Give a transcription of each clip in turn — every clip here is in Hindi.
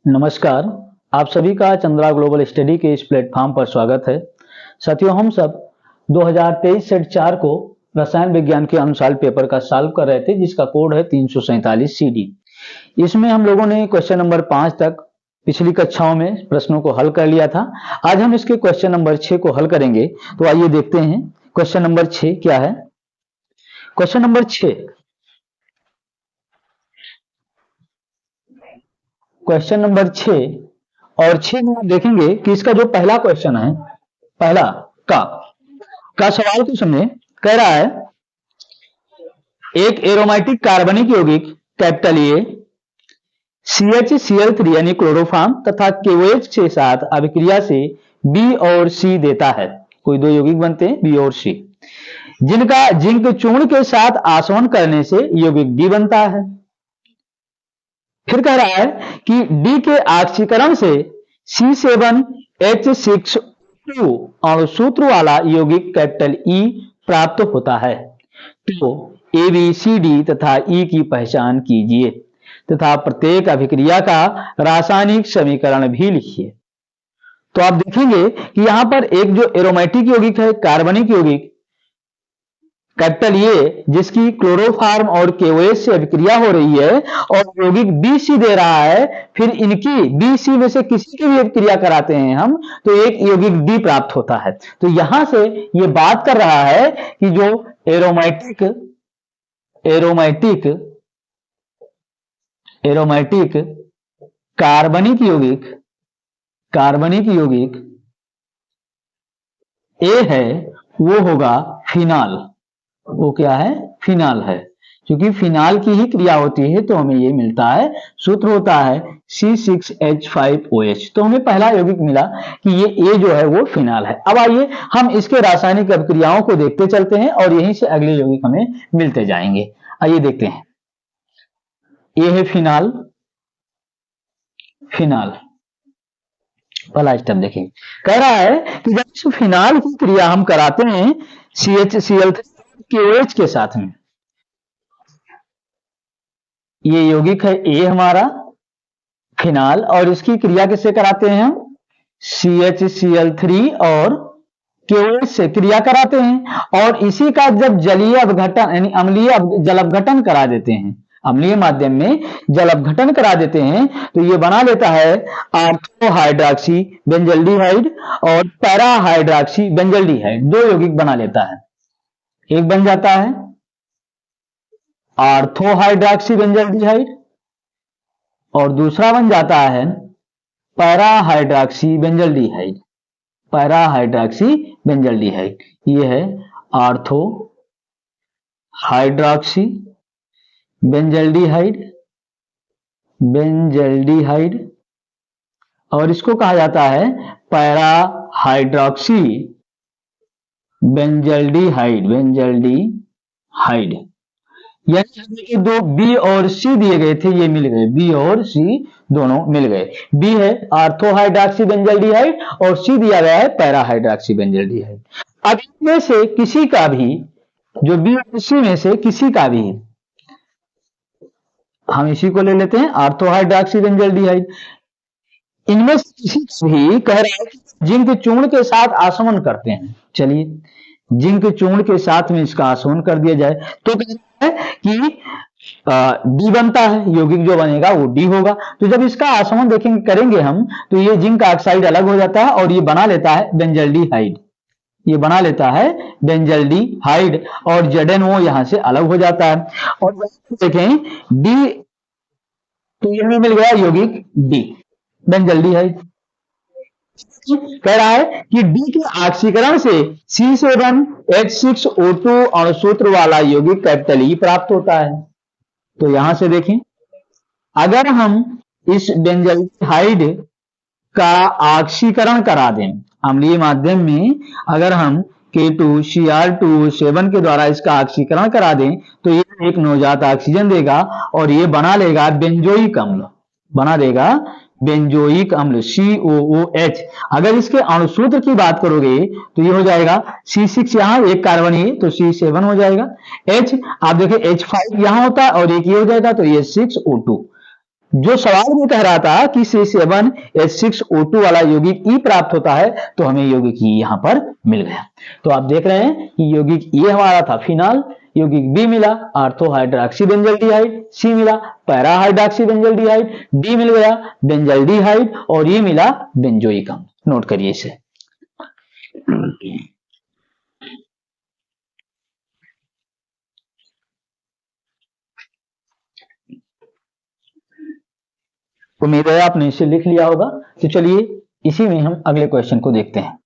नमस्कार। आप सभी का चंद्रा ग्लोबल स्टडी के इस प्लेटफॉर्म पर स्वागत है। साथियों, हम सब 2023 सेट 4 को रसायन विज्ञान के अनुसार पेपर का सॉल्व कर रहे थे, जिसका कोड है 347 CD। इसमें हम लोगों ने क्वेश्चन नंबर 5 तक पिछली कक्षाओं में प्रश्नों को हल कर लिया था। आज हम इसके क्वेश्चन नंबर 6 को हल करेंगे। तो आइए देखते हैं क्वेश्चन नंबर 6 क्या है। क्वेश्चन नंबर 6, क्वेश्चन नंबर 6 और 6 में आप देखेंगे कि इसका जो पहला क्वेश्चन है, पहला का सवाल को सुनिए। कह रहा है एक एरोमेटिक कार्बनिक यौगिक कैपिटल ए CHCl3 यानी क्लोरोफॉर्म तथा KOH के साथ अभिक्रिया से B और C देता है। कोई दो यौगिक बनते हैं B और C, जिनका जिंक चूर्ण के साथ आसवन करने से यौगिक D बनता है। फिर कह रहा है कि D के ऑक्सीकरण से C7H6O अणुसूत्र वाला यौगिक कैपिटल E प्राप्त होता है। तो ABCD तथा E की पहचान कीजिए तथा प्रत्येक अभिक्रिया का रासायनिक समीकरण भी लिखिए। तो आप देखेंगे कि यहां पर एक जो एरोमेटिक यौगिक है, कार्बनिक यौगिक कैपिटल ए, जिसकी क्लोरोफॉर्म और KOH से अभिक्रिया हो रही है और यौगिक BC दे रहा है, फिर इनकी BC में से किसी की भी अभिक्रिया कराते हैं हम, तो एक यौगिक D प्राप्त होता है। तो यहां से ये बात कर रहा है कि जो एरोमेटिक कार्बनिक यौगिक ए है, वो होगा फिनाल। वो क्या है? फिनाल है। क्योंकि फिनाल की ही क्रिया होती है तो हमें ये मिलता है, सूत्र होता है C6H5OH। तो हमें पहला यौगिक मिला कि ये ए जो है वो फिनाल है। अब आइए हम इसके रासायनिक अभिक्रियाओं को देखते चलते हैं और यहीं से अगले यौगिक हमें मिलते जाएंगे। आइए देखते हैं। ये है फिनाल। पहला स्टेप देखिए, कह रहा है कि जब इस फिनाल की क्रिया हम कराते हैं CHCl3 KOH के साथ में, ये यौगिक है ए हमारा फिनाल, और इसकी क्रिया किससे कराते हैं हम? CHCl3 और KOH से क्रिया कराते हैं। और इसी का जब जलीय अपघटन यानी अम्लीय जल अपघटन करा देते हैं, अम्लीय माध्यम में जल अपघटन करा देते हैं, तो ये बना लेता है ऑर्थोहाइड्रॉक्सी बेंजल्डिहाइड और पैराहाइड्रॉक्सी बेंजल्डिहाइड। दो यौगिक बना लेता है। एक बन जाता है ऑर्थोहाइड्रॉक्सी बेंजल्डिहाइड और दूसरा बन जाता है पैराहाइड्रॉक्सी बेंजल्डिहाइड। ये है ऑर्थोहाइड्रॉक्सी बेंजल्डिहाइड और इसको कहा जाता है पैराहाइड्रॉक्सी बेंजल्डिहाइड। यानी दो B और C दिए गए थे, ये मिल गए। B और C दोनों मिल गए। B है ऑर्थोहाइड्रॉक्सी बेंजल्डिहाइड और C दिया गया है पैराहाइड्रॉक्सी बेंजल्डिहाइड। अब इनमें से किसी का भी, जो B और C में से किसी का भी, हम इसी को ले लेते हैं ऑर्थोहाइड्रॉक्सी बेंजल्डिहाइड। इनमें से किसी का भी कह रहा है कि जिंक चूर्ण के साथ आसवन करते हैं। चलिए, जिंक चूर्ण के साथ में इसका आसवन कर दिया जाए तो कहता है कि D बनता है। यौगिक जो बनेगा वो D होगा। तो जब इसका आसवन देखेंगे करेंगे हम, तो ये जिंक ऑक्साइड अलग हो जाता है और ये बना लेता है बेंजल्डिहाइड। और ZNO यहां से अलग हो जाता है। और देखें D, तो यह मिल गया यौगिक D बेंजल्डिहाइड। कह रहा है कि D के ऑक्सीकरण से C7H6O2 अणुसूत्र वाला यौगिक कैपिटल E प्राप्त होता है। तो यहां से देखें, अगर हम इस बेंजल्डिहाइड का ऑक्सीकरण करा दें अम्लीय माध्यम में, अगर हम K2Cr2O7 के द्वारा इसका ऑक्सीकरण करा दें तो ये एक नवजात ऑक्सीजन देगा और ये बना लेगा बेंजोइक अम्ल COOH। अगर इसके अणुसूत्र की बात करोगे तो ये हो जाएगा C6, यहां एक कार्बन ये, तो C7 हो जाएगा। H आप देखिए H5 यहां होता है और एक ये हो जाएगा, तो ये 6O2। जो सवाल में कह रहा था कि C7H6O2 वाला यौगिक ई प्राप्त होता है, तो हमें यौगिक ई यहां पर मिल गया। तो आप देख रहे हैं कि यौगिक ई हमारा था फिनॉल, यौगिक बी मिला ऑर्थो हाइड्रोक्सी बेंजल्डिहाइड, सी मिला पैरा हाइड्रोक्सी बेंजल्डिहाइड, डी मिल गया बेंजल्डिहाइड और ये मिला बेंजोइक अम्ल। नोट करिए इसे। उम्मीद है आपने इसे लिख लिया होगा। तो चलिए इसी में हम अगले क्वेश्चन को देखते हैं।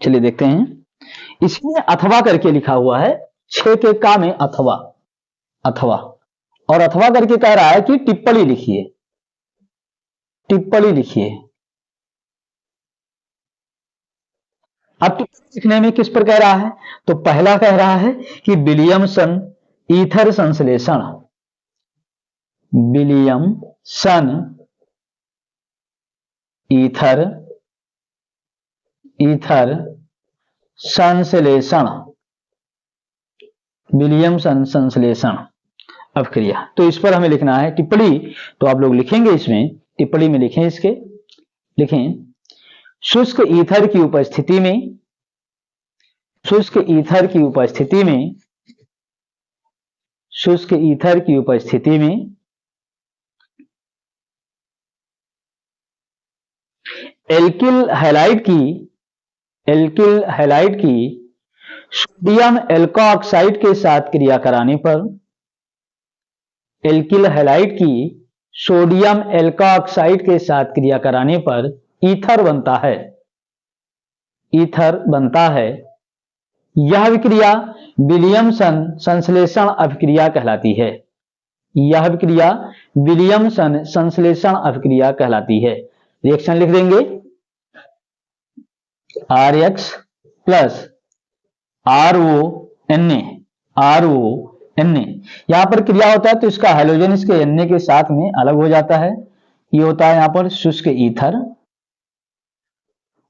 चलिए देखते हैं। इसमें अथवा करके लिखा हुआ है, 6 के का में अथवा, अथवा और अथवा करके कह रहा है कि टिप्पणी लिखिए, टिप्पणी लिखिए। अब टिप्पणी लिखने में किस पर कह रहा है? तो पहला कह रहा है कि विलियमसन ईथर संश्लेषण, विलियमसन ईथर, ईथर संश्लेषण, विलियमसन संश्लेषण अभिक्रिया। तो इस पर हमें लिखना है टिप्पणी। तो आप लोग लिखेंगे, इसमें टिप्पणी में लिखें, इसके लिखें शुष्क ईथर की उपस्थिति में, शुष्क ईथर की उपस्थिति में, शुष्क ईथर की उपस्थिति में एल्किल हैलाइड की, एल्किल हैलाइड की सोडियम एल्कोऑक्साइड के साथ क्रिया कराने पर, एल्किल हैलाइड की सोडियम एल्कोऑक्साइड के साथ क्रिया कराने पर ईथर बनता है, ईथर बनता है। यह विक्रिया विलियमसन संश्लेषण अभिक्रिया कहलाती है। यह विक्रिया विलियमसन संश्लेषण अभिक्रिया कहलाती है। रिएक्शन लिख देंगे RX प्लस RONA, RONA। यहां पर क्रिया होता है तो इसका हाइड्रोजन इसके Na के साथ में अलग हो जाता है। ये होता है यहां पर शुष्क ईथर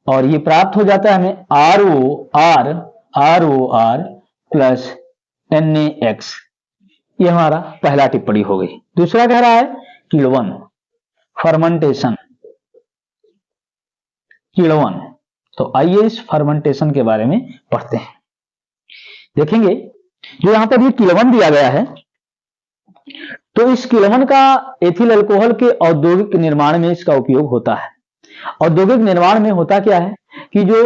और ये प्राप्त हो जाता है हमें ROR प्लस NaX। ये हमारा पहला टिप्पणी हो गई। दूसरा कह रहा है किण्वन, फर्मेंटेशन, किण्वन। तो आइए इस फर्मेंटेशन के बारे में पढ़ते हैं। देखेंगे जो यहां पर ये किण्वन दिया गया है, तो इस किण्वन का एथिल अल्कोहल के औद्योगिक निर्माण में इसका उपयोग होता है। औद्योगिक निर्माण में होता क्या है कि जो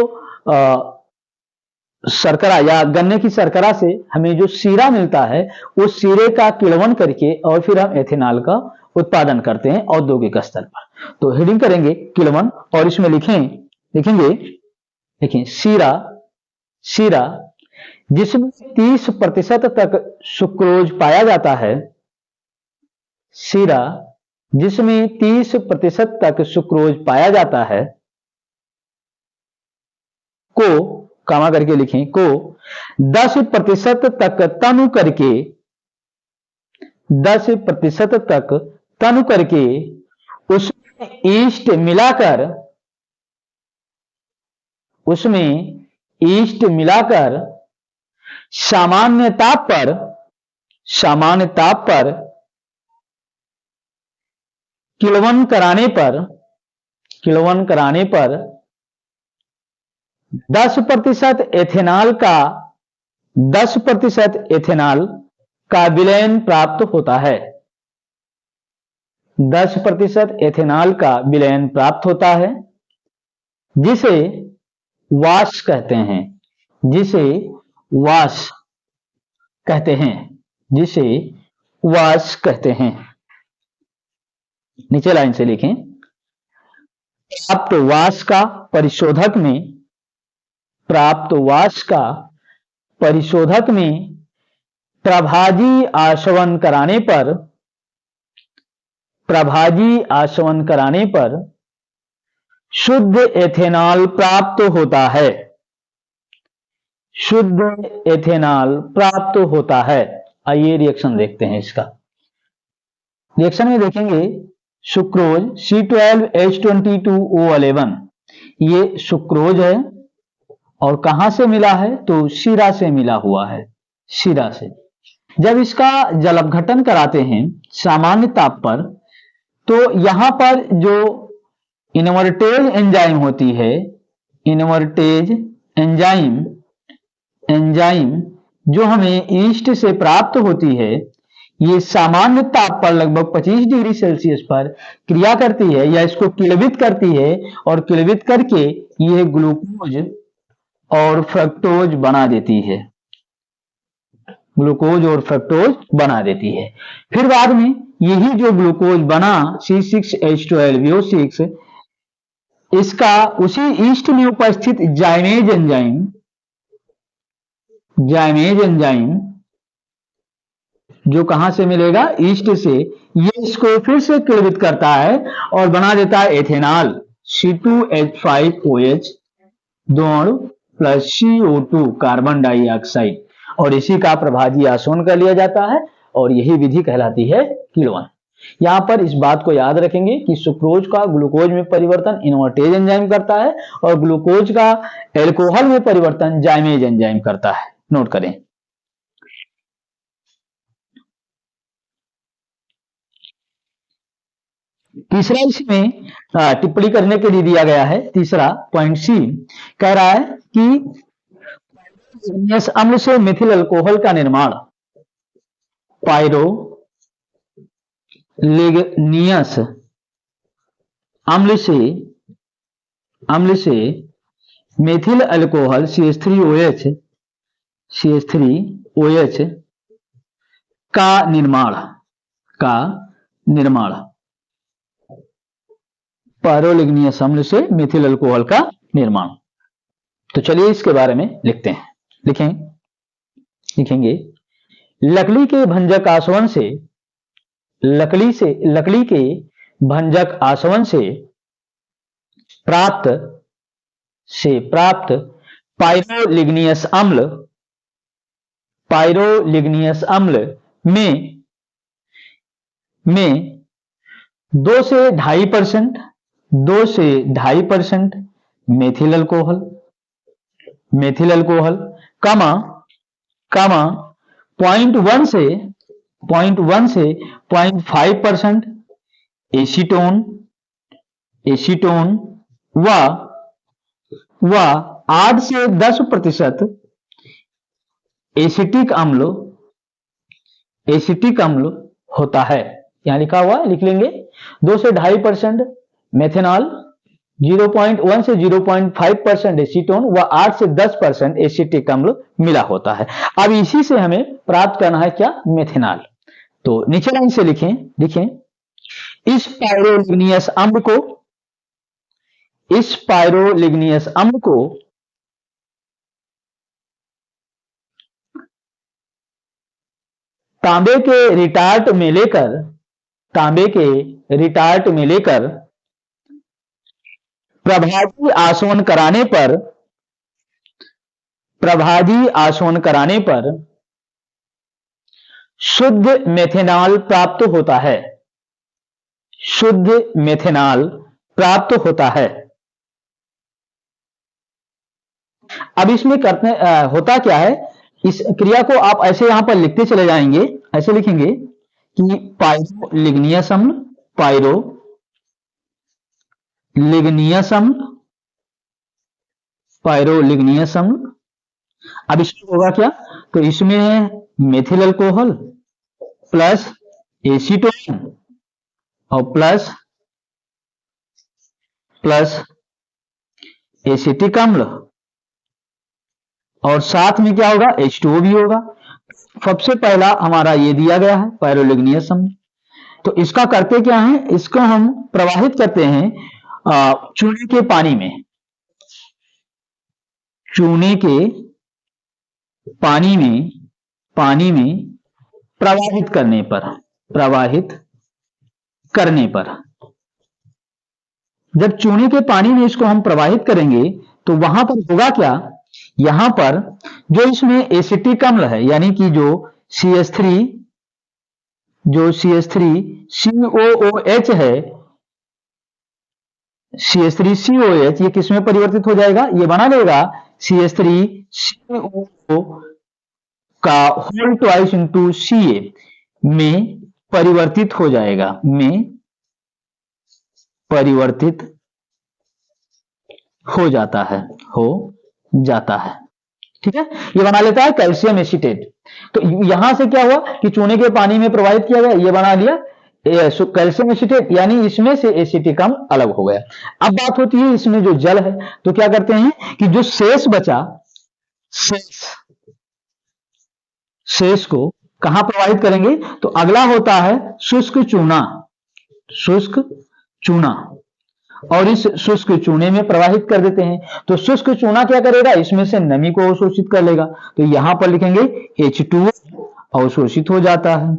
शर्करा या गन्ने की शर्करा से हमें जो शीरा मिलता है, उस शीरे का किण्वन करके और फिर हम एथेनॉल का उत्पादन करते हैं औद्योगिक स्तर पर। तो हेडिंग करेंगे किण्वन और इसमें लिखेंगे देखिए शीरा, शीरा जिसमें 30% तक सुक्रोज पाया जाता है, शीरा जिसमें 30% तक सुक्रोज पाया जाता है, को कामा करके लिखें, को 10% तक तनु करके, 10% तक तनु करके उसमें ईस्ट मिलाकर, उसमें ईस्ट मिलाकर सामान्य ताप पर, सामान्य ताप पर किण्वन कराने पर, किण्वन कराने पर 10% एथेनॉल का, 10% एथेनॉल का विलयन प्राप्त होता है। 10% एथेनॉल का विलयन प्राप्त होता है, जिसे वाश कहते हैं, जिसे वाश कहते हैं, जिसे वाश कहते हैं। नीचे लाइन से लिखें, प्राप्त वाश का परिशोधक में, प्राप्त वाश का परिशोधक में प्रभाजी आसवन कराने पर, प्रभाजी आसवन कराने पर शुद्ध एथेनॉल प्राप्त होता है, शुद्ध एथेनॉल प्राप्त होता है। आइए रिएक्शन देखते हैं इसका। रिएक्शन में देखेंगे सुक्रोज C12H22O11, ये सुक्रोज है और कहां से मिला है? तो शीरा से मिला हुआ है, शीरा से। जब इसका जल अपघटन कराते हैं सामान्य ताप पर, तो यहां पर जो इन्वर्टेज एंजाइम होती है, इन्वर्टेज एंजाइम जो हमें ईस्ट से प्राप्त होती है, ये सामान्य ताप पर लगभग 25 डिग्री सेल्सियस पर क्रिया करती है या इसको किण्वित करती है और किण्वित करके यह ग्लूकोज और फ्रक्टोज बना देती है, ग्लूकोज और फ्रक्टोज बना देती है। फिर बाद में यही जो ग्लूकोज बना C6H12O6, इसका उसी ईस्ट में उपस्थित जाइमेज एंजाइम जो कहां से मिलेगा? ईस्ट से, ये इसको फिर से किण्वित करता है और बना देता है एथेनॉल C2H5OH दोनों प्लस CO2 कार्बन डाइऑक्साइड, और इसी का प्रभाजी आसवन कर लिया जाता है और यही विधि कहलाती है किण्वन। यहां पर इस बात को याद रखेंगे कि सुक्रोज का ग्लूकोज में परिवर्तन इन्वर्टेज एंजाइम करता है और ग्लूकोज का एल्कोहल में परिवर्तन जाइमेज एंजाइम करता है। नोट करें। तीसरा इसमें टिप्पणी करने के लिए दिया गया है, तीसरा पॉइंट सी कह रहा है कि अम्ल से मिथिल अल्कोहल का निर्माण पायरोलिग्नियस अम्ल से मेथिल अल्कोहल CH3OH का निर्माण पायरोलिग्नियस अम्ल से मेथिल अल्कोहल का निर्माण। तो चलिए इसके बारे में लिखते हैं। लिखेंगे लकड़ी के भंजक आसवन से लकड़ी के भंजक आसवन से प्राप्त पायरोलिग्नियस अम्ल में 2 से 2.5% मेथिल अल्कोहल कमा 0.1 से 0.5% एसीटोन व 8 से 10% एसिटिक अम्ल होता है। यहां लिखा हुआ लिख लेंगे 2 से 2.5% मेथेनॉल, 0.1 से 0.5% एसीटोन व 8 से 10% एसिटिक अम्ल मिला होता है। अब इसी से हमें प्राप्त करना है क्या? मेथेनॉल। तो नीचे लाइन से लिखें इस पायरोलिग्नियस अम्ल को तांबे के रिटार्ट में लेकर प्रभाजी आसवन कराने पर शुद्ध मेथेनॉल प्राप्त होता है। अब इसमें होता क्या है? इस क्रिया को आप ऐसे यहां पर लिखते चले जाएंगे। ऐसे लिखेंगे कि पायरोलिग्नियस अम्ल। अब इसमें होगा क्या? तो इसमें मेथिल अल्कोहल प्लस एसीटोन और प्लस एसिटिक अम्ल, और साथ में क्या होगा? H2O भी होगा। सबसे पहला हमारा ये दिया गया है पायरोलिग्नियस अम्ल। तो इसका करते क्या है? इसको हम प्रवाहित करते हैं चूने के पानी में। पानी में प्रवाहित करने पर जब चूने के पानी में इसको हम प्रवाहित करेंगे तो वहां पर होगा क्या? यहां पर जो इसमें एसिटिक अम्ल है, यानी कि जो CH3 जो CH3COOH है, CH3COOH ये किस में परिवर्तित हो जाएगा, ये बना लेगा CH3COO का होल ट्वाइस इंटू Ca में परिवर्तित हो जाएगा, में परिवर्तित हो जाता है, ठीक है। ये बना लेता है कैल्शियम एसीटेट। तो यहां से क्या हुआ कि चूने के पानी में प्रवाहित किया गया, ये बना लिया कैल्शियम एसीटेट, यानी इसमें से एसिटिक अम्ल अलग हो गया। अब बात होती है इसमें जो जल है, तो क्या करते हैं कि जो शेष बचा, शेष को कहां प्रवाहित करेंगे, तो अगला होता है शुष्क चूना, और इस शुष्क चूने में प्रवाहित कर देते हैं। तो शुष्क चूना क्या करेगा, इसमें से नमी को अवशोषित कर लेगा। तो यहां पर लिखेंगे H2O अवशोषित हो जाता है,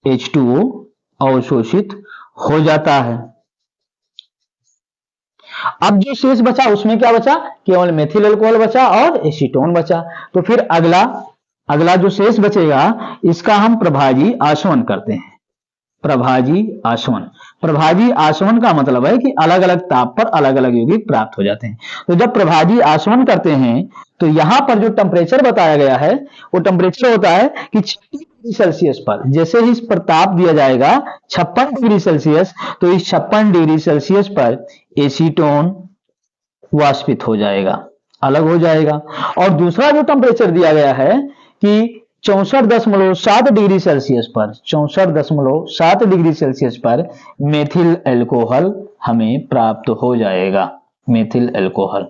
H2O अवशोषित हो जाता है। अब जो शेष बचा उसमें क्या बचा, केवल मेथिल अल्कोहल बचा और एसीटोन बचा। तो फिर अगला जो शेष बचेगा इसका हम प्रभाजी आसवन करते हैं। प्रभाजी आसवन का मतलब है कि अलग अलग ताप पर अलग अलग यौगिक प्राप्त हो जाते हैं। तो जब प्रभाजी आसवन करते हैं तो यहां पर जो टेम्परेचर बताया गया है वो टेम्परेचर होता है कि 56 डिग्री सेल्सियस पर, जैसे ही इस पर ताप दिया जाएगा 56 डिग्री सेल्सियस, तो इस 56 डिग्री सेल्सियस पर एसीटोन वाष्पित हो जाएगा, अलग हो जाएगा। और दूसरा जो टेम्परेचर दिया गया है कि 64.7 डिग्री सेल्सियस पर, 64.7 डिग्री सेल्सियस पर मेथिल अल्कोहल हमें प्राप्त हो जाएगा, मेथिल अल्कोहल।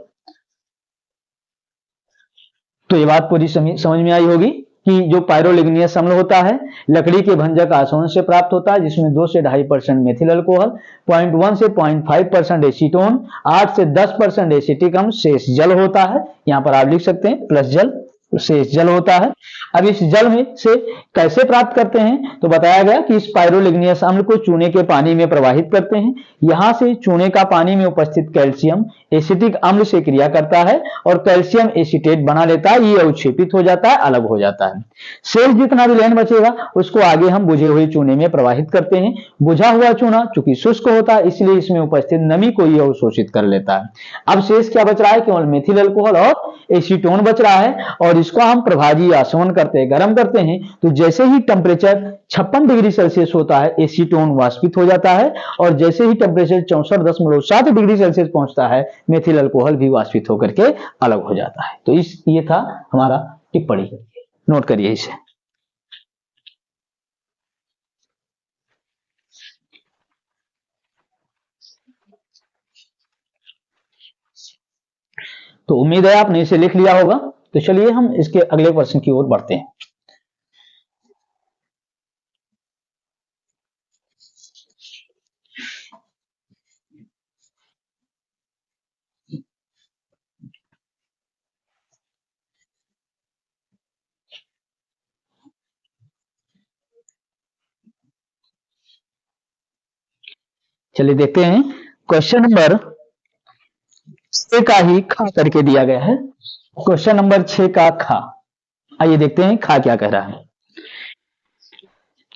तो ये बात पूरी समझ में आई होगी कि जो पायरोलिग्नियस अम्ल होता है लकड़ी के भंजक आसवन से प्राप्त होता है, जिसमें 2 से 2.5% मेथिल अल्कोहल, 0.1 से 0.5% एसीटोन, 8 से 10% एसिटिक अम्ल, शेष जल होता है। यहां पर आप लिख सकते हैं प्लस जल, शेष जल होता है। अब इस जल में से कैसे प्राप्त करते हैं, तो बताया गया कि इस पायरोलिग्नियस अम्ल को चूने के पानी में प्रवाहित करते हैं। यहां से चूने का पानी में उपस्थित कैल्शियम एसिटिक अम्ल से क्रिया करता है और कैल्शियम एसीटेट बना लेता है, ये अवक्षेपित हो जाता है, अलग हो जाता है। शेष जितना भी लैन बचेगा उसको आगे हम बुझे हुए चूने में प्रवाहित करते हैं। बुझा हुआ चूना चूंकि शुष्क होता है इसलिए इसमें उपस्थित नमी को ये अवशोषित कर लेता है। अब शेष क्या बच रहा है, केवल मेथिल अल्कोहल और एसीटोन बच रहा है, और इसको हम प्रभाजी आसवन करते हैं, गर्म करते हैं। तो जैसे ही टेम्परेचर 56 डिग्री सेल्सियस होता है एसीटोन वाष्पित हो जाता है, और जैसे ही टेम्परेचर 64.7 डिग्री सेल्सियस पहुंचता है मेथिल अल्कोहल भी वाष्पित होकर के अलग हो जाता है। तो ये था हमारा टिप्पणी, नोट करिए इसे। तो उम्मीद है आपने इसे लिख लिया होगा। तो चलिए हम इसके अगले प्रश्न की ओर बढ़ते हैं। चलिए देखते हैं, क्वेश्चन नंबर 6 का ही खा करके दिया गया है। क्वेश्चन नंबर 6 का खा, आइए देखते हैं खा क्या कह रहा है।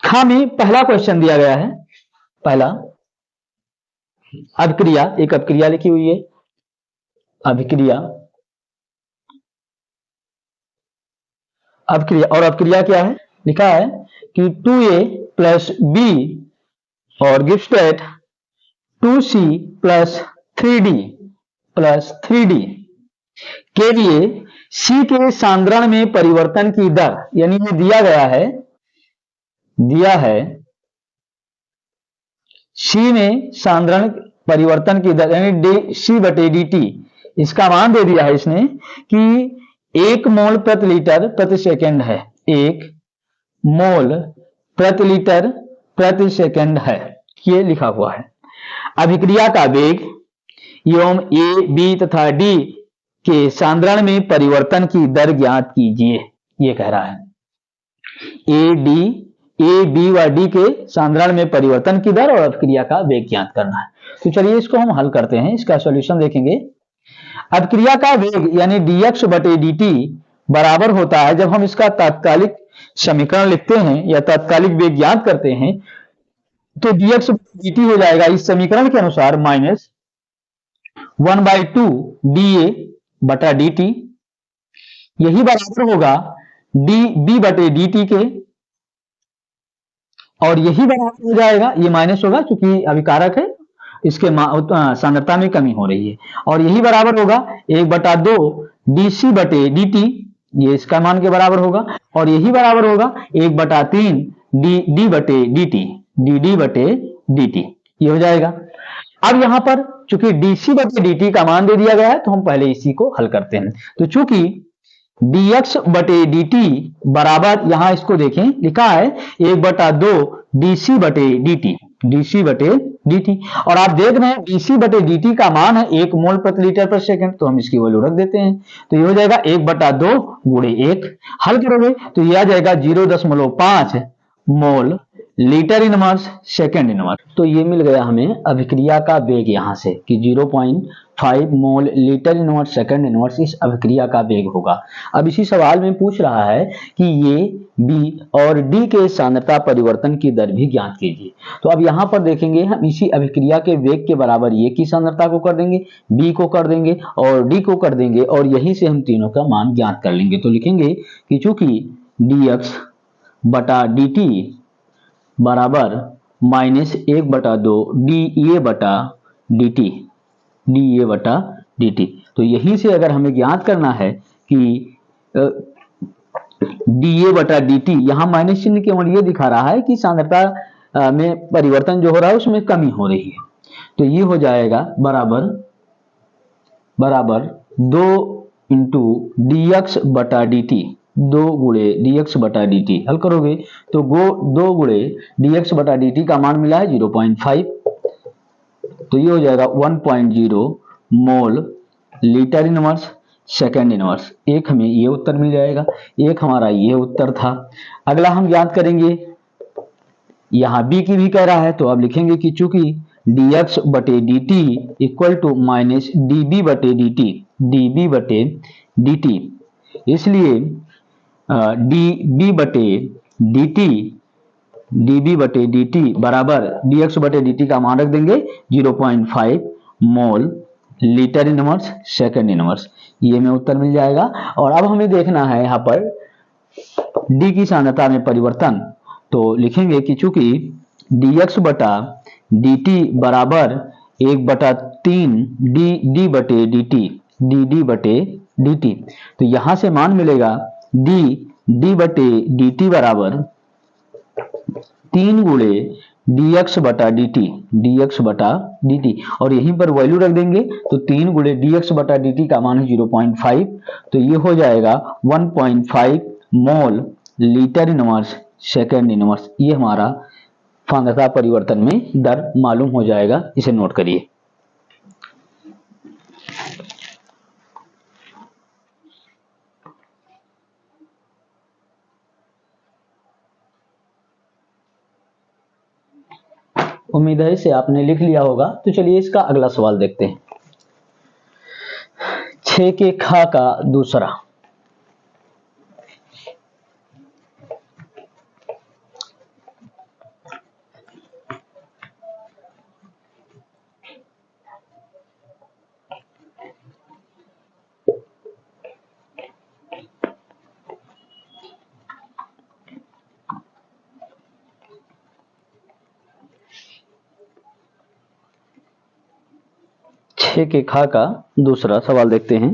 खा में पहला क्वेश्चन दिया गया है, पहला अभिक्रिया, एक अभिक्रिया लिखी हुई है, अभिक्रिया, और अभिक्रिया क्या है, लिखा है कि 2A प्लस बी और gives that 2C plus 3D के लिए C के सांद्रण में परिवर्तन की दर, यानी ये दिया है C में सांद्रण परिवर्तन की दर यानी C/dt, इसका मान दे दिया है इसने कि 1 मोल प्रति लीटर प्रति सेकंड है, 1 मोल प्रति लीटर प्रति सेकंड है, ये लिखा हुआ है। अभिक्रिया का वेग एवं A, B तथा D के सांद्रण में परिवर्तन की दर ज्ञात कीजिए, ये कह रहा है। A, B व D के सांद्रण में परिवर्तन की दर और अभिक्रिया का वेग ज्ञात करना है। तो चलिए इसको हम हल करते हैं, इसका सॉल्यूशन देखेंगे। अभिक्रिया का वेग यानी dx/dt बराबर होता है, जब हम इसका तात्कालिक समीकरण लिखते हैं या तात्कालिक वेग ज्ञात करते हैं तो dx dt हो जाएगा इस समीकरण के अनुसार माइनस 1/2 dA बटा dt, यही बराबर होगा dB बटे dt के, और यही बराबर हो जाएगा, ये माइनस होगा क्योंकि अभिकारक है, इसके सांद्रता में कमी हो रही है, और यही बराबर होगा 1/2 dC बटे dt, ये इसका मान के बराबर होगा, और यही बराबर होगा 1/3 dd बटे dt, dd बटे dt, ये हो जाएगा। अब यहां पर चूंकि dC बटे dt का मान दे दिया गया है तो हम पहले इसी को हल करते हैं। तो चूंकि dx बटे dt बराबर, यहां इसको देखें लिखा है 1/2 dC बटे dt, dC बटे dt, और आप देख रहे हैं dC बटे dt का मान है 1 मोल प्रति लीटर पर सेकंड, तो हम इसकी वैल्यू रख देते हैं, तो ये हो जाएगा 1/2 गुणे 1, हल करोगे तो ये आ जाएगा 0.5 mole litre inverse second inverse. तो ये मिल गया हमें अभिक्रिया का वेग यहां से कि 0.5 mole litre inverse second inverse इस अभिक्रिया का वेग होगा। अब इसी सवाल में पूछ रहा है कि ये B और D के सांद्रता परिवर्तन की दर भी ज्ञात कीजिए। तो अब यहां पर देखेंगे हम इसी अभिक्रिया के वेग के बराबर ये की सांद्रता को कर देंगे, B को कर देंगे और D को कर देंगे, और यहीं से हम तीनों का मान ज्ञात कर लेंगे। तो लिखेंगे कि चूंकि dx बटा dt बराबर माइनस 1/2 dA बटा dt, dA बटा dt, तो यहीं से अगर हमें ज्ञात करना है कि dA बटा dt, यहां माइनस चिन्ह केवल ये दिखा रहा है कि सांद्रता में परिवर्तन जो हो रहा है उसमें कमी हो रही है, तो ये हो जाएगा बराबर 2 इंटू dx बटा dt, 2 गुणे dx बटा dt, हल करोगे तो 2 गुणे dx बटा dt का मान मिला है 0.5, तो ये हो जाएगा 1.0 mole litre inverse second inverse. एक हमें ये उत्तर मिल जाएगा, एक हमारा ये उत्तर था। अगला हम ज्ञात करेंगे, यहां B की भी कह रहा है, तो अब लिखेंगे कि चूंकि dx बटे dt equal to minus dB बटे dt, dB बटे dt, इसलिए dB बटे dt बराबर dx बटे dt का मान रख देंगे 0.5 mole litre inverse second inverse, ये में उत्तर मिल जाएगा। और अब हमें देखना है यहाँ पर D की सांद्रता में परिवर्तन, तो लिखेंगे कि चूंकि dx बटा dt बराबर 1/3 d बटे dt, dd बटे dt, तो यहां से मान मिलेगा d बटे dt बराबर 3 गुणे dx बटा dt, और यहीं पर वैल्यू रख देंगे, तो 3 गुणे dx बटा dt का मान है 0.5, तो ये हो जाएगा 1.5 mole litre inverse second inverse. ये हमारा सांद्रता परिवर्तन में दर मालूम हो जाएगा, इसे नोट करिए। उम्मीद है इसे आपने लिख लिया होगा। तो चलिए इसका अगला सवाल देखते हैं। 6 के खा का दूसरा, के खा का दूसरा सवाल देखते हैं।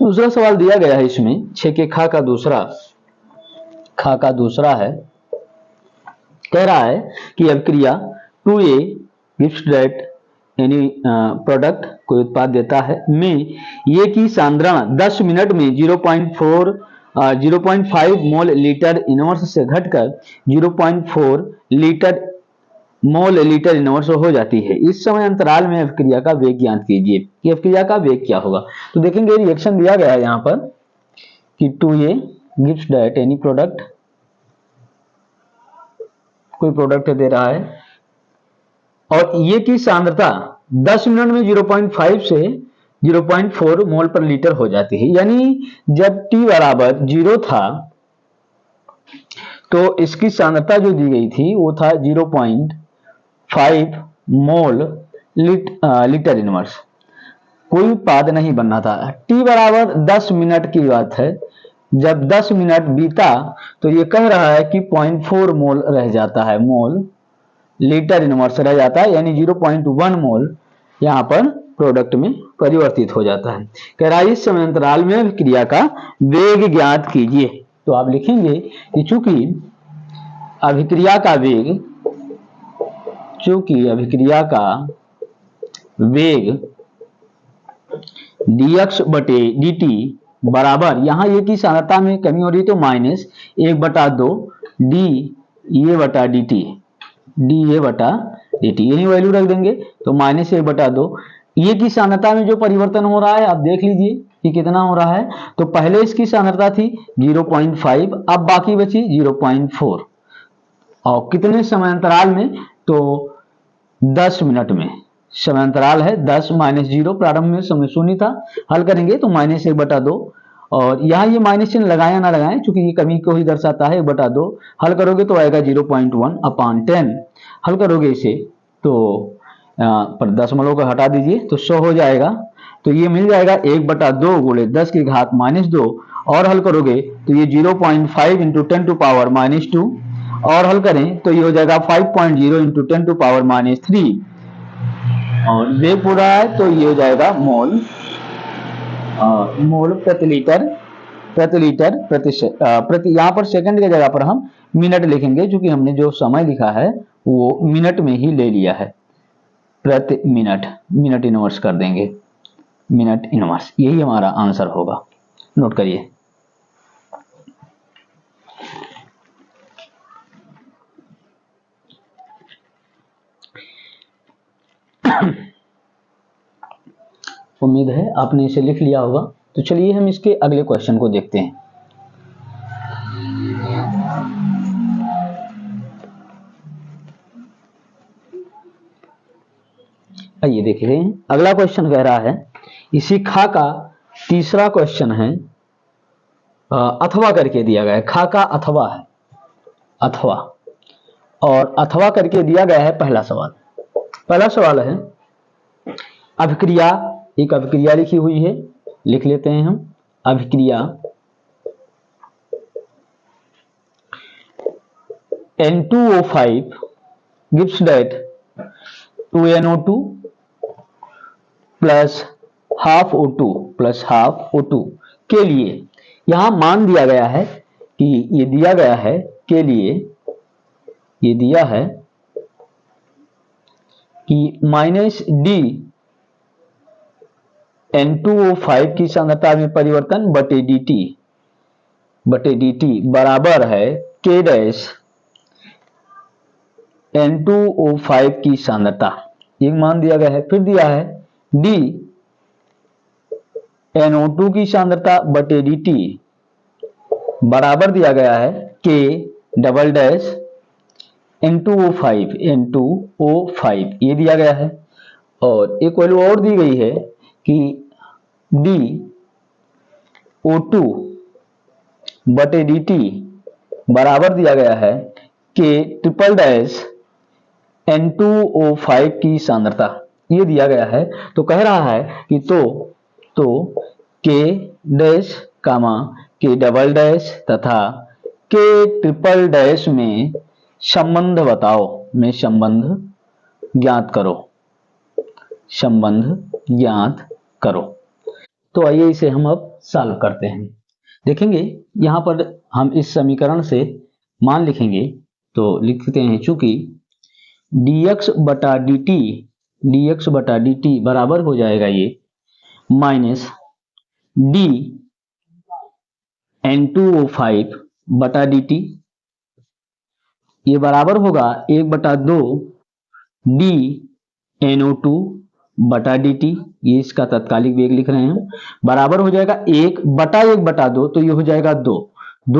दूसरा सवाल दिया गया है, इसमें 6 के खा का दूसरा है, कह रहा है कि अभिक्रिया 2A gives that any product, कोई उत्पाद देता है, में ये की सांद्रण 10 मिनट में 0.5 मोल लीटर इनवर्स से घटकर 0.4 मोल लीटर इनवर्स हो जाती है। इस समय अंतराल में अभिक्रिया का वेग ज्ञात कीजिए कि अभिक्रिया का वेग क्या होगा। तो देखेंगे रिएक्शन दिया गया है यहाँ पर कि 2A gives that any product, कोई प्रोडक्ट दे रहा है, और ये की सांद्रता 10 मिनट में 0.5 से 0.4 मोल पर लीटर हो जाती है। यानी जब t बराबर 0 था तो इसकी सांद्रता जो दी गई थी वो था 0.5 मोल लीटर इनवर्स। कोई उत्पाद नहीं बनना था। t बराबर 10 मिनट की बात है। जब 10 मिनट बीता तो ये कह रहा है कि 0.4 मोल रह जाता है, मोल लीटर इनवर्स रह जाता है, यानी 0.1 मोल यहाँ पर प्रोडक्ट में परिवर्तित हो जाता है। कह रहा है इस समय अंतराल में अभिक्रिया का वेग ज्ञात कीजिए। तो आप लिखेंगे कि चूंकि अभिक्रिया का वेग dx बटे dt बराबर, यहाँ ये की सांद्रता में कमी हो रही है तो माइनस 1/2 डी ये बटा dt, यही वैल्यू रख देंगे तो माइनस 1/2। ये की सांद्रता में जो परिवर्तन हो रहा है आप देख लीजिए कि कितना हो रहा है। तो पहले इसकी सांद्रता थी 0.5, अब बाकी बची 0.4 और कितने समय अंतराल में, तो 10 मिनट में। समय अंतराल है 10 माइनस 0, प्रारंभ में समय शून्य था, हल करेंगे तो माइनस 1/2 और यहाँ ये माइनस चिन्ह लगाया ना लगाएं क्योंकि ये कमी को ही दर्शाता है 1/2। हल करोगे तो आएगा 0.1/10। हल करोगे इसे तो पर दशमलव को हटा दीजिए तो 100 हो जाएगा। तो ये मिल जाएगा 1/2 गुणे 10 की घात -2 और हल करोगे तो ये 0.5 इंटू 10 टू पावर -2 और हल करें तो ये हो जाएगा 5.0 इंटू 10 टू पावर -3 और वेग पूरा है तो ये हो जाएगा मोल प्रति लीटर प्रति यहाँ पर सेकंड की जगह पर हम मिनट लिखेंगे क्योंकि हमने जो समय लिखा है वो मिनट में ही ले लिया है। प्रति मिनट इनवर्स कर देंगे, मिनट इनवर्स, यही हमारा आंसर होगा। नोट करिए। उम्मीद है आपने इसे लिख लिया होगा। तो चलिए हम इसके अगले क्वेश्चन को देखते हैं। आइए देखते हैं। अगला क्वेश्चन कह रहा है, इसी खा का तीसरा क्वेश्चन है, अथवा करके दिया गया है। खा का अथवा है, अथवा और अथवा करके दिया गया है। पहला सवाल है अभिक्रिया, एक अभिक्रिया लिखी हुई है, लिख लेते हैं हम। अभिक्रिया N2O5 gives that 2NO2 plus half O2 के लिए यहां मान दिया गया है कि ये दिया गया है के लिए ये दिया है कि -d N2O5 की सांद्रता में परिवर्तन बटे dt बराबर है k डैश N2O5 की सांद्रता, एक मान दिया गया है। फिर दिया है d NO2 की सांद्रता बटे dt बराबर दिया गया है k डबल डैश N2O5 ये दिया गया है। और एक वैल्यू और दी गई है कि DO2 बटे dt बराबर दिया गया है k ट्रिपल डैश N2O5 की सांद्रता, ये दिया गया है। तो कह रहा है कि तो k डैश कामा k डबल डैश तथा k ट्रिपल डैश में संबंध बताओ, में संबंध ज्ञात करो। तो आइए इसे हम अब सॉल्व करते हैं। देखेंगे यहाँ पर हम इस समीकरण से मान लिखेंगे तो लिखते हैं, चूंकि dx बटा dt बराबर हो जाएगा ये माइनस d N2O5 बटा dt, ये बराबर होगा 1/2 d NO2 बटा dt, ये इसका तत्कालिक वेग लिख रहे हैं हम, बराबर हो जाएगा 1/1/2 तो ये हो जाएगा 2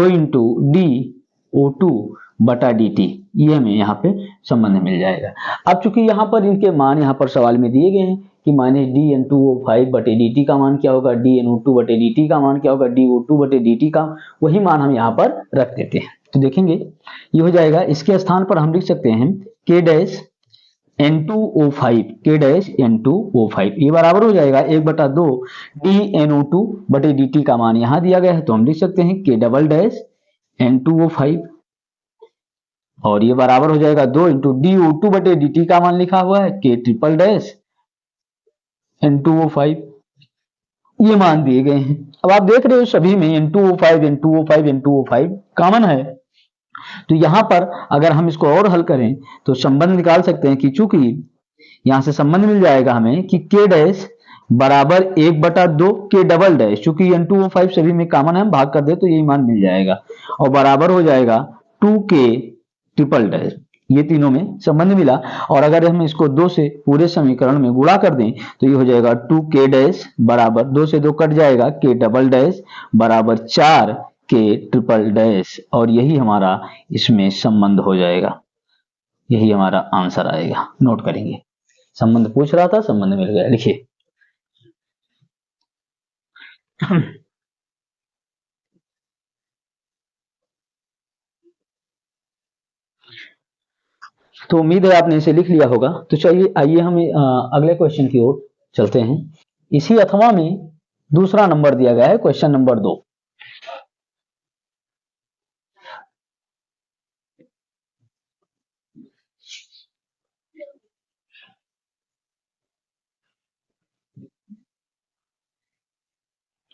इंटू DO2 बटा dt, ये हमें यहाँ पे संबंध मिल जाएगा। अब चूंकि यहाँ पर इनके मान यहाँ पर सवाल में दिए गए हैं कि माइनस DN2O5 बटे dt का मान क्या होगा, DNO2 बटे dt का मान क्या होगा, DO2 बटे dt का, वही मान हम यहाँ पर रख देते हैं। तो देखेंगे ये हो जाएगा, इसके स्थान पर हम लिख सकते हैं K dash N2O5, K dash N2O5, ये बराबर हो जाएगा 1/2 DNO2 बटे dt का मान यहाँ दिया गया है, तो हम लिख सकते हैं K डबल डैश N2O5, और ये बराबर हो जाएगा 2 इंटू DO2 बटे dt का मान लिखा हुआ है K ट्रिपल डैश N2O5, ये मान दिए गए हैं। अब आप देख रहे हो सभी में N2O5 N2O5 N2O5 कॉमन है, तो यहां पर अगर हम इसको और हल करें तो संबंध निकाल सकते हैं कि चूंकि यहां से संबंध मिल जाएगा हमें कि K डैश बराबर 1/2 K डबल डैश, चूंकि N2O5 सभी में कॉमन है, हम भाग कर दे तो यही मान मिल जाएगा, और बराबर हो जाएगा 2K ट्रिपल डैश, ये तीनों में संबंध मिला। और अगर हम इसको 2 से पूरे समीकरण में गुणा कर दें तो ये हो जाएगा 2K डैश बराबर 2 से 2 कट जाएगा K डबल डैश बराबर 4K ट्रिपल डैश, और यही हमारा इसमें संबंध हो जाएगा, यही हमारा आंसर आएगा। नोट करेंगे, संबंध पूछ रहा था, संबंध मिल गया, लिखिए। तो उम्मीद है आपने इसे लिख लिया होगा। तो चलिए आइए हम अगले क्वेश्चन की ओर चलते हैं। इसी अथवा में दूसरा नंबर दिया गया है, क्वेश्चन नंबर 2।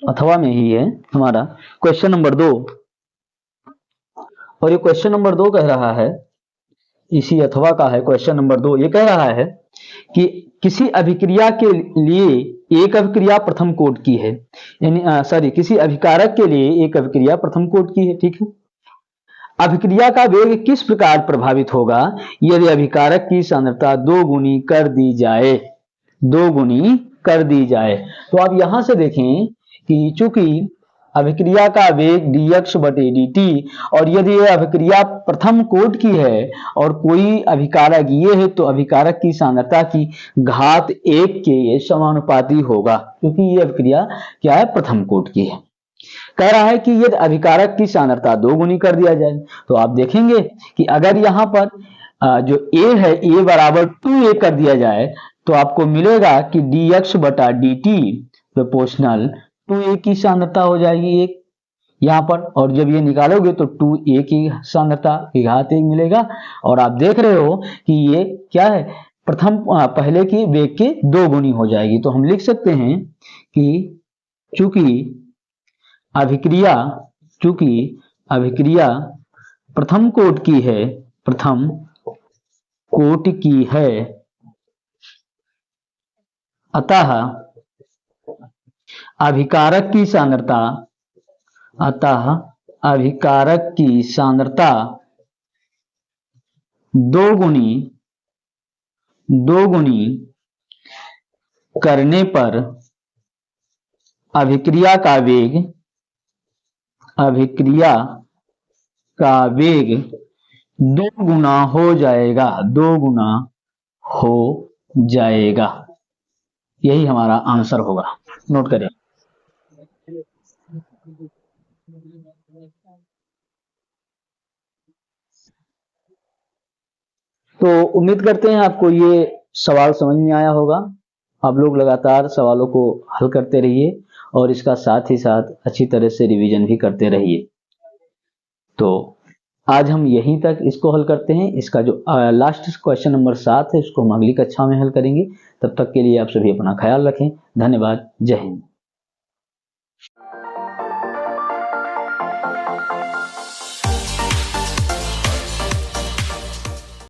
अथवा में ही है हमारा क्वेश्चन नंबर 2, और ये क्वेश्चन नंबर 2 कह रहा है, इसी अथवा का है क्वेश्चन नंबर 2। ये कह रहा है कि किसी अभिक्रिया के लिए एक अभिक्रिया प्रथम कोटि की है, यानी किसी अभिकारक के लिए एक अभिक्रिया प्रथम कोटि की है, ठीक है। अभिक्रिया का वेग किस प्रकार प्रभावित होगा यदि अभिकारक की सांद्रता 2 गुनी कर दी जाए, 2 गुनी कर दी जाए। तो आप यहां से देखें कि चूंकि अभिक्रिया का वेग dx बटे dt, और यदि यह अभिक्रिया प्रथम कोटि की है और कोई अभिकारक ये है तो अभिकारक की सांद्रता की घात 1 के ये समानुपाती होगा, क्योंकि ये अभिक्रिया क्या है, प्रथम कोटि की है। कह रहा है कि यदि अभिकारक की सांद्रता 2 गुनी कर दिया जाए, तो आप देखेंगे कि अगर यहाँ पर जो a है, a बराबर 2a कर दिया जाए तो आपको मिलेगा कि dx बटा dt प्रोपोर्शनल 2a की सांद्रता हो जाएगी एक यहाँ पर, और जब ये निकालोगे तो 2a की सांद्रता की घात 1 मिलेगा। और आप देख रहे हो कि ये क्या है, प्रथम पहले की वेग के 2 गुनी हो जाएगी। तो हम लिख सकते हैं कि चूंकि अभिक्रिया प्रथम कोटि की है, प्रथम कोटि की है, अतः अभिकारक की सांद्रता 2 गुनी करने पर अभिक्रिया का वेग 2 गुना हो जाएगा, 2 गुना हो जाएगा, यही हमारा आंसर होगा। नोट करें। तो उम्मीद करते हैं आपको ये सवाल समझ में आया होगा। आप लोग लगातार सवालों को हल करते रहिए और इसका साथ ही साथ अच्छी तरह से रिवीजन भी करते रहिए। तो आज हम यहीं तक इसको हल करते हैं। इसका जो लास्ट क्वेश्चन नंबर 7 है, इसको हम अगली कक्षा में हल करेंगे। तब तक के लिए आप सभी अपना ख्याल रखें। धन्यवाद। जय हिंद।